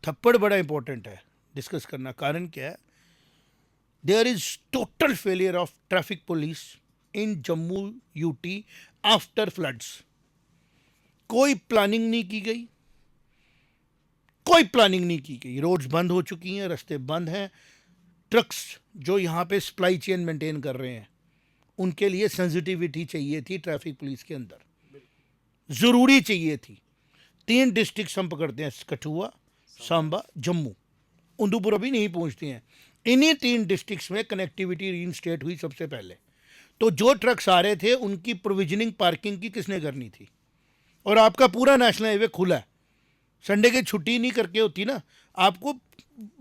थप्पड़ बड़ा इंपॉर्टेंट है डिस्कस करना। कारण क्या है? There is total failure of traffic police in Jammu UT after floods. कोई प्लानिंग नहीं की गई, कोई प्लानिंग नहीं की गई। रोड्स बंद हो चुकी हैं, रास्ते बंद हैं। ट्रक्स जो यहाँ पे सप्लाई चेन मेंटेन कर रहे हैं, उनके लिए सेंसिटिविटी चाहिए थी ट्रैफिक पुलिस के अंदर, ज़रूरी चाहिए थी। 3 डिस्ट्रिक्ट हम पकड़ते हैं, कठुआ, सांबा, जम्मू, उधमपुर अभी नहीं पहुँचते हैं। इन्हीं 3 डिस्ट्रिक्ट्स में कनेक्टिविटी रीइंस्टेट हुई सबसे पहले। तो जो ट्रक्स आ रहे थे उनकी प्रोविजनिंग पार्किंग की किसने करनी थी? और आपका पूरा नेशनल हाईवे खुला है, संडे की छुट्टी नहीं करके होती ना, आपको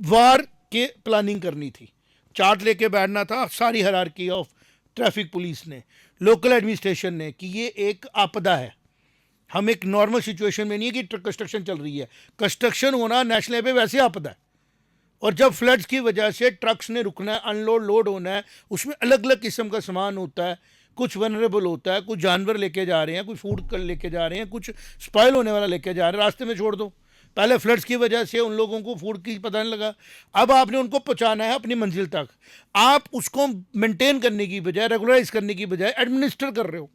वार के प्लानिंग करनी थी, चार्ट लेके बैठना था। सारी हायरार्की ऑफ ट्रैफिक पुलिस ने, लोकल एडमिनिस्ट्रेशन ने, कि ये एक आपदा है, हम एक नॉर्मल सिचुएशन में नहीं है कि कंस्ट्रक्शन चल रही है। कंस्ट्रक्शन होना नेशनल हाईवे वैसे आपदा है। और जब फ्लड्स की वजह से ट्रक्स ने रुकना है, अनलोड लोड होना है, उसमें अलग अलग किस्म का सामान होता है, कुछ वनरेबल होता है, कुछ जानवर लेके जा रहे हैं, कुछ फूड लेके जा रहे हैं, कुछ स्पॉइल होने वाला लेके जा रहे हैं, रास्ते में छोड़ दो। पहले फ्लड्स की वजह से उन लोगों को फूड की पता नहीं लगा, अब आपने उनको पहुंचाना है अपनी मंजिल तक। आप उसको मेंटेन करने की बजाय, रेगुलराइज करने की बजाय एडमिनिस्टर कर रहे हो,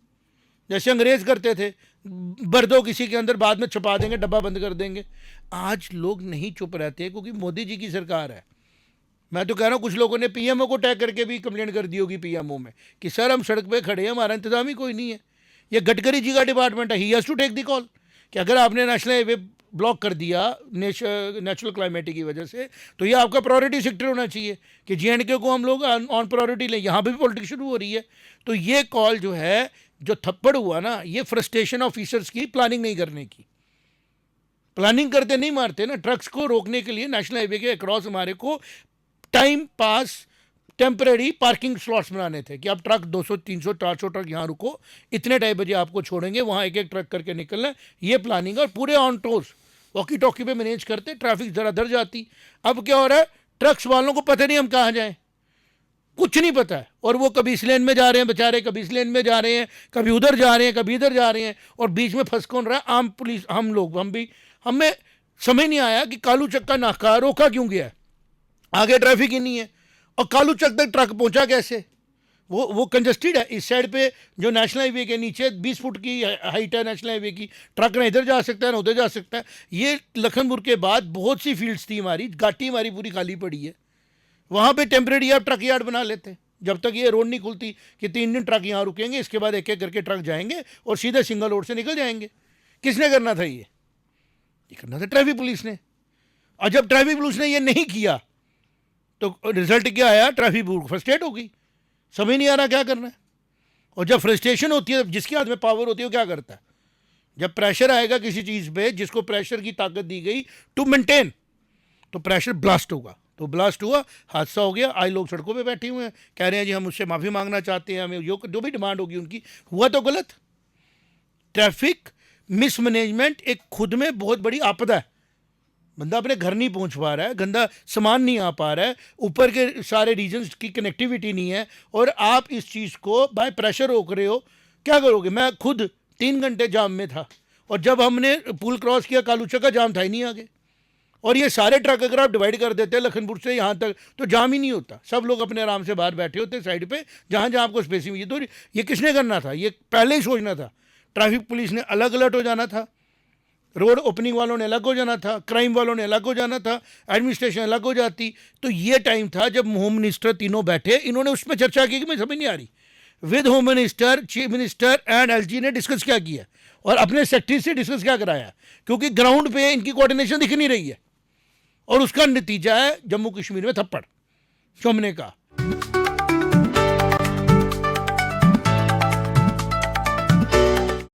जैसे अंग्रेज करते थे, भर दो किसी के अंदर, बाद में छुपा देंगे, डब्बा बंद कर देंगे। आज लोग नहीं चुप रहते क्योंकि मोदी जी की सरकार है। मैं तो कह रहा हूँ कुछ लोगों ने पीएमओ को टैग करके भी कंप्लेंट कर दी होगी पीएमओ में कि सर हम सड़क पे खड़े हैं, हमारा इंतजाम ही कोई नहीं है। ये गडकरी जी का डिपार्टमेंट है, he has to take the call कि अगर आपने नेशनल हाईवे ब्लॉक कर दिया नेचुरल क्लाइमेटी की वजह से, तो ये आपका प्रायोरिटी सेक्टर होना चाहिए कि JNK को हम लोग ऑन प्रायोरिटी लें। यहाँ पर भी पॉलिटिक्स शुरू हो रही है। तो ये कॉल जो है, जो थप्पड़ हुआ ना, ये फ्रस्ट्रेशन ऑफिसर्स की, प्लानिंग नहीं करने की। प्लानिंग करते नहीं मारते ना। ट्रक्स को रोकने के लिए नेशनल हाईवे के अक्रॉस हमारे को time pass temporary parking slots बनाने थे कि आप ट्रक 200 300 400 ट्रक यहाँ रुको, इतने टाइम बजे आपको छोड़ेंगे, वहाँ एक एक ट्रक करके निकलना है। ये प्लानिंग, और पूरे ऑन टोस वॉकी टॉकी पे मैनेज करते, ट्रैफिक ज़रा दर जाती। अब क्या हो रहा है, ट्रक्स वालों को पता नहीं हम कहाँ जाएं, कुछ नहीं पता है, और वो कभी इस लेन में जा रहे हैं बेचारे, कभी इस लेन में जा रहे हैं, कभी उधर जा रहे हैं, कभी इधर जा रहे हैं, और बीच में फंस कौन रहा है? आम पुलिस, हम लोग, हमें समझ नहीं आया कि कालू चक्का नाका रोका क्यों गया है, आगे ट्रैफिक ही नहीं है, और कालू चक तक ट्रक पहुंचा कैसे? वो कंजस्टेड है। इस साइड पे जो नेशनल हाईवे के नीचे 20 फुट की हाइट है नेशनल हाईवे की, ट्रक ना इधर जा सकता है ना उधर जा सकता है। ये लखनपुर के बाद बहुत सी फील्ड्स थी हमारी, घाटी हमारी पूरी खाली पड़ी है, वहाँ पे टेम्परेरी आप ट्रक यार्ड बना लेते जब तक ये रोड नहीं खुलती कि 3 दिन ट्रक यहाँ रुकेंगे, इसके बाद एक एक करके ट्रक जाएंगे और सीधे सिंगल रोड से निकल जाएंगे। किसने करना था ये करना था ट्रैफिक पुलिस ने। और जब ट्रैफिक पुलिस ने ये नहीं किया तो रिजल्ट क्या आया? ट्रैफिक पुलिस फ्रस्ट्रेट हो गई, समझ नहीं आ रहा क्या करना है। और जब फ्रस्ट्रेशन होती है, जिसके हाथ में पावर होती है वो क्या करता है? जब प्रेशर आएगा किसी चीज़ पे, जिसको प्रेशर की ताकत दी गई टू मेंटेन, तो प्रेशर ब्लास्ट होगा। तो ब्लास्ट हुआ, हादसा हो गया, आज लोग सड़कों पे बैठे हुए हैं, कह रहे हैं जी हम उससे माफ़ी मांगना चाहते हैं, हमें जो भी डिमांड होगी उनकी। हुआ तो गलत। ट्रैफिक मिसमैनेजमेंट एक खुद में बहुत बड़ी आपदा है। बंदा अपने घर नहीं पहुंच पा रहा है, गंदा सामान नहीं आ पा रहा है, ऊपर के सारे रीजन्स की कनेक्टिविटी नहीं है, और आप इस चीज़ को बाय प्रेशर रोक रहे हो। क्या करोगे? मैं खुद 3 घंटे जाम में था, और जब हमने पुल क्रॉस किया कालूचा का जाम था ही नहीं आगे। और ये सारे ट्रक अगर आप डिवाइड कर देते लखनपुर से यहाँ तक तो जाम ही नहीं होता, सब लोग अपने आराम से बाहर बैठे होते साइड पे, जहाँ जहाँ आपको स्पेसिंग हुई। तो ये किसने करना था? ये पहले ही सोचना था। ट्रैफिक पुलिस ने अलग अलर्ट हो जाना था, रोड ओपनिंग वालों ने अलग हो जाना था, क्राइम वालों ने अलग हो जाना था, एडमिनिस्ट्रेशन अलग हो जाती। तो ये टाइम था जब होम मिनिस्टर तीनों बैठे, इन्होंने उसमें चर्चा की कि मुझे समझ नहीं आ रही, with home minister, chief minister and LG ने डिस्कस क्या किया और अपने सेक्रेटरी से डिस्कस क्या कराया, क्योंकि ग्राउंड पे इनकी कोऑर्डिनेशन दिख नहीं रही है। और उसका नतीजा है जम्मू कश्मीर में थप्पड़ चुमने का।